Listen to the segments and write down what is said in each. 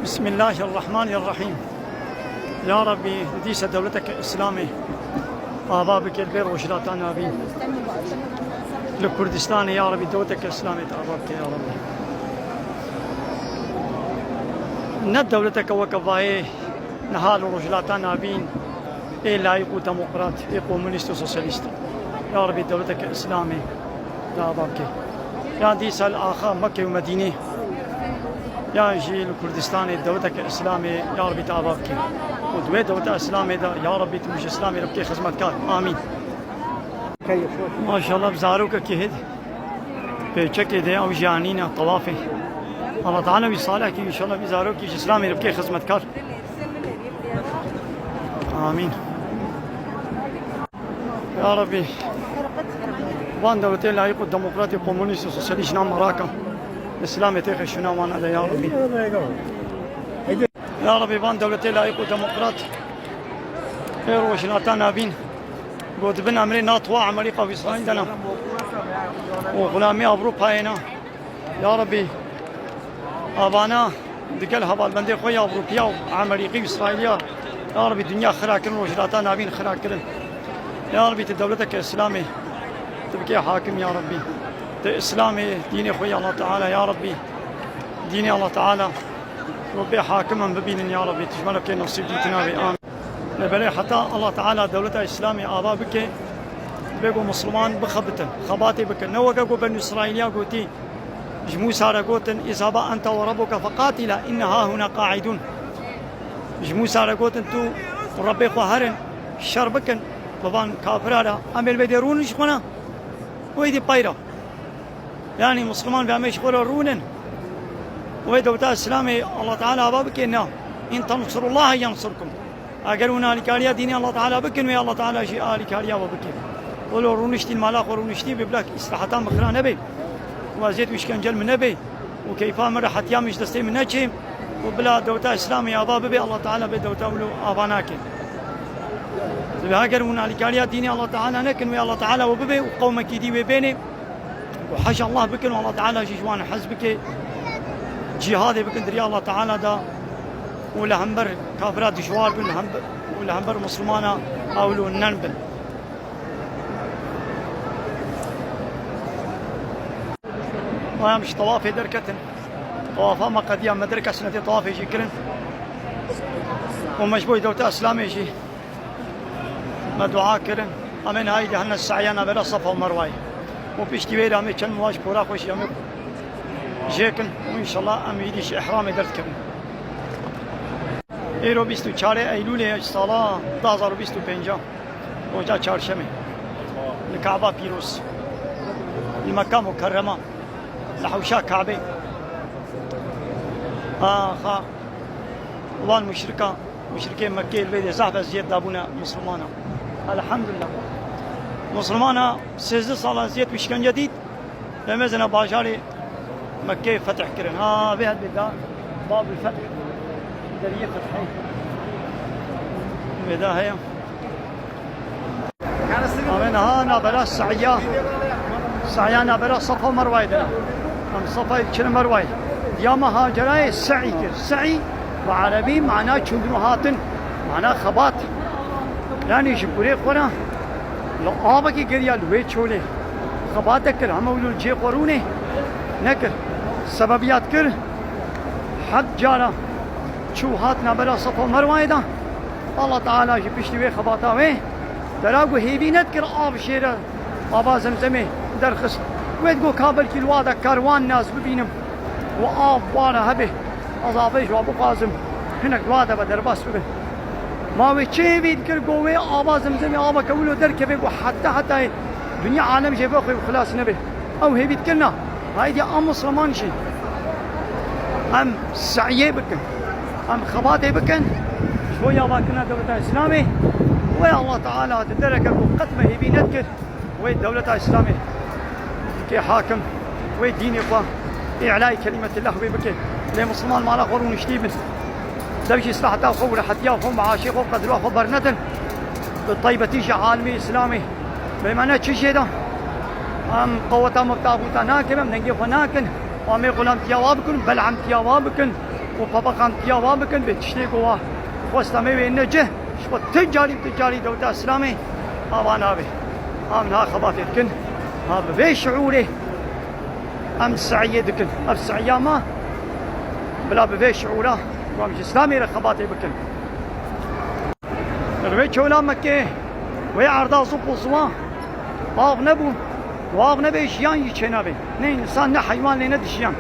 بسم الله الرحمن الرحيم. يا ربي ديس دولتك الإسلامي آبابك البير وشلاتان أبين لكردستان يا ربي دولتك الإسلامي آبابك يا ربي ند دولتك وكفاية نهال وشلاتان أبين إيه لايقو ديمقراط إيه كومونيست وسوسياليست يا ربي دولتك الإسلامي يا آبابك يا ديس الآخر مكة ومدينة يا جيل كردستان دولتك الإسلامي يا ربي تعبابك ودوي دولة الإسلامي دا يا ربي تمش إسلامي ربك خدمتكار آمين. ما شاء الله بزاروك كهد بيشك ده أو جانينا طوافي الله تعالى بيصالحك إن شاء الله بزاروك إسلامي ربك خدمتكار آمين يا ربي. وان دولتين لايقو الديمقراطي كومونيست وسوسياليست نام مراكم الإسلام تيخ شنو وانا يا ربي يا ربي بان دولتي لايقو ديمقراط خير وشناتان ابين قلت بن امري ناطوا عمليقه في اسرائيل دنا وغلامي اوروبا هنا يا ربي ابانا دقل هبال بندي خويا اوروبيا وعمليقي اسرائيليا يا ربي الدنيا خراكن وشناتان ابين خراكن يا ربي دولتك الاسلامي تبكي حاكم يا ربي إسلامي ديني خويا الله تعالى يا ربي ديني الله تعالى ربي حاكما ببين يا ربي تجمل بك نصيب تنابي آمين. لبلي حتى الله تعالى دولة إسلامي آبا بك بيقو مسلمان بخبتن خباتي بك نوكا بن إسرائيليا قوتي جمو سارة قوتن إذا أنت وربك فقاتلا إنها هنا قاعدون جمو سارة قوتن تو ربي خوهرن شربكن ببان كافرارا أمل بديرون شخونا ويدي بايرا يعني مسلمان بأميش قولوا رونن ويدوتا الإسلامي الله تعالى أبابك إن تنصروا الله ينصركم أقلونا لكاليا ديني الله تعالى بكن ويا الله تعالى شيء لكاليا وبكن قولوا رونشتي الملاق ورونشتي ببلاك إصلاحاتان بخرا نبي وزيت وشكنجل من نبي وكيفا مرة حتيا مش دستي من نجم وبلا دوتا إسلامي أباب بي الله تعالى بدوتا ولو أباناكن أقلونا لكاليا ديني الله تعالى نكن ويا الله تعالى وببي وقومك دي وبيني وحش الله بكن والله تعالى جيجوان حزبك جهادي بكن دريا الله تعالى دا ولا همبر كافرات دشوار بن همبر ولا همبر مسلمانا اولو ننبل ما مش طوافي دركتن طوافا ما قد يام مدركة سنتي طوافي شكرن ومشبوه دوتا اسلامي يجي ما دعاء كرن امين هاي دهنا السعيانا بلا صفا ومرواي وبيشتوي رامي كان مواج بورا خوش يامي جيكن وإن شاء الله أم يديش إحرامي درت كرن إيرو بيستو چاره أيلولي سالا 2025 وجا چارشمه لكعبة بيروس لمكة مكرمة لحوشا كعبة خا وان مشركين مكة البيت زحفة زياد دابونا مسلمانا الحمد لله مسلمانا 16 سال زيت وشكن جديد لمزنا باجاري مكة فتح كرن بهذا البداية باب الفتح درية فتحي بداية من هنا بلا سعيانا بلا صفا مروي دنا ام صفا كل مروي يا مهاجراي سعي كر سعي وعربي معناه شندروهاتن معناه خبات يعني شكوري قرا لو آبکی گریا لوی چوله خبات کر هم اولو جی قرونه نکر سببیات کر حد جارا چوهات نبرا صفا مروای دا الله تعالی جی پشتی خباتا وی دراغو هیبینت کر آب شیر آبا زمزمه درخص وید گو کابل کی الوادا کاروان ناس ببینم و آب وارا هبه اضافش و ابو قاسم هناك الوادا بدرباس ببه ما وي چه بيد كر قوي آبا زمزمي آبا كولو دركبه وحتى دنيا عالم جيبه خي وخلاص نبي او هي بيد كنا هاي دي ام مسلمان شي ام سعيه بكن ام خباطي بكن شويه ما كنا دولة اسلامي ويا الله تعالى تدرك قتمه هي بينذكر وي دولة اسلامي كي حاكم وي دين اخوان اعلاء كلمة الله وبكن لي مسلمان ما لا قرون شتيبن دبش إصلاحاته وخول حتى وخو معاشي وخو قدر وخو برنتن بالطيبة تيجي عالمي إسلامي بمعنى تشي ده أم قوة مبتابوتا ناكم أم ننجي فناكن وأمي غلام تيوابكن بلعم تيوابكن وبابا كان يا بكن بتشتي قوا وستمي وينجه شو تجاري دولة إسلامي أنا أبي أمنا خباتي كن هذا في شعوري أم سعيد كن أب سعياما بلا بفي شعوره وامش إسلامي رخباتي بكن الوي شولا مكة ويا عرضا صب وصوا طاب نبو واب نبي شيان يشنابي نه إنسان نه حيوان نه دشيان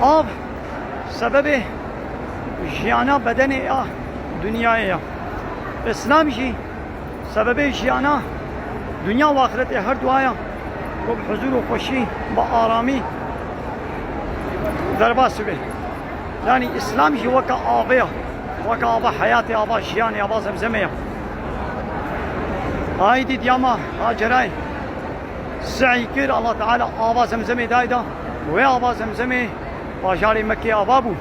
آب سبب جیانا بدن دنیای اسلام شی سبب جیانا دنیا و آخرت هر دعایا و حضور و خوشی با آرامی در باس به یعنی اسلام شی وکا آبیا وکا آبا حیات آبا جیان آبا زمزمه هایدی دیاما هاجرای سعی کر الله تعالی آبا زمزمه دایدا و آبا زمزمه باجاری مکی آبا بو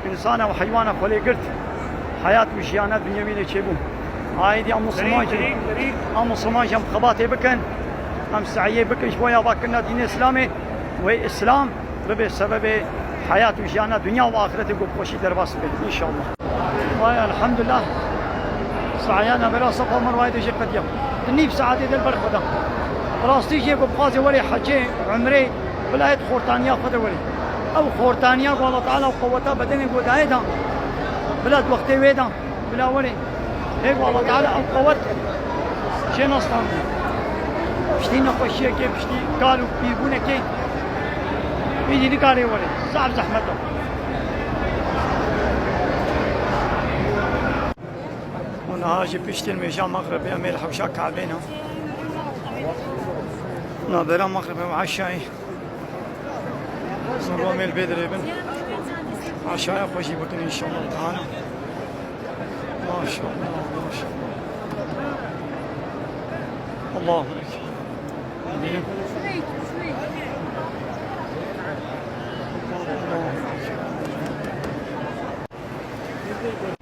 انسان و حیوان خلی کرد حیات و جیانت دنیوی نچه بو هایدی ام مسلمان جم خباته بکن ام سعیه بکن شویا باکن دین اسلامی و اسلام به سبب حیات و جیانت دنیا و آخرت کو خوشی در واسه ان شاء الله و الحمد لله سعیانا برا صفا مروایت جه قدیم النيب سعادة البرخدة راستي جيبو بقاضي ولي حجي عمري ولاية خورتانيا خدا ولي او خورتانيا والله تعالى وقوتها بدني قد هيدا بلاد وقتي ويدا بلا ولي هيك والله تعالى او قوت شي نصنع بشتي نقوشيه كي بشتي قالوا بيبونا كي يجي لكاري ولي صعب زحمته ونهاجي بشتي الميشان مغربي امير حوشاك كعبينها نابرا مغربي وعشاي صنرومي البيدري بن عشاي خوشي بكن ان شاء الله تعالى ما شاء الله ما شاء الله الله اكبر الله اكبر